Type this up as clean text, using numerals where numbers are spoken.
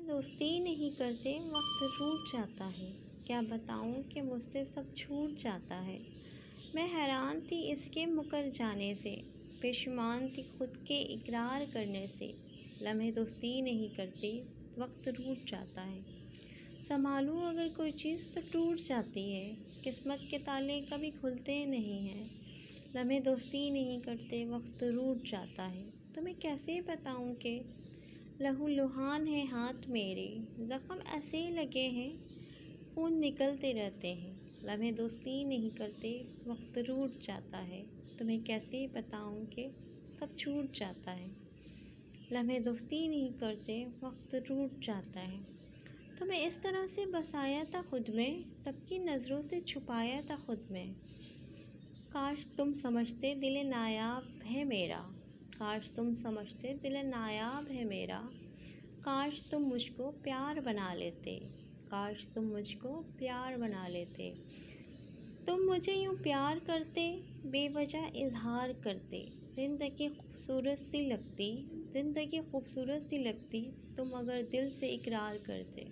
दोस्ती नहीं करते वक्त रूठ जाता है। क्या बताऊं कि मुझसे सब छूट जाता है। मैं हैरान थी इसके मुकर जाने से, पेशमान थी खुद के इकरार करने से। लम्हे दोस्ती नहीं करते वक्त रूठ जाता है। संभालूं अगर कोई चीज़ तो टूट जाती है। किस्मत के ताले कभी खुलते नहीं हैं। लम्हे दोस्ती नहीं करते वक्त रूठ जाता है। तो मैं कैसे बताऊं कि लहू लुहान है हाथ मेरे, ज़ख्म ऐसे लगे हैं खून निकलते रहते हैं। लम्हे दोस्ती नहीं करते वक्त रूठ जाता है। तो मैं कैसे बताऊं कि सब छूट जाता है। लम्हे दोस्ती नहीं करते वक्त रूठ जाता है। तो मैं इस तरह से बसाया था खुद में, सबकी नज़रों से छुपाया था खुद में। काश तुम समझते दिल नायाब है मेरा, काश तुम समझते दिल नायाब है मेरा। काश तुम मुझको प्यार बना लेते, काश तुम मुझको प्यार बना लेते। तुम मुझे यूँ प्यार करते, बेवजह इजहार करते। ज़िंदगी खूबसूरत सी लगती, ज़िंदगी खूबसूरत सी लगती तुम अगर दिल से इकरार करते।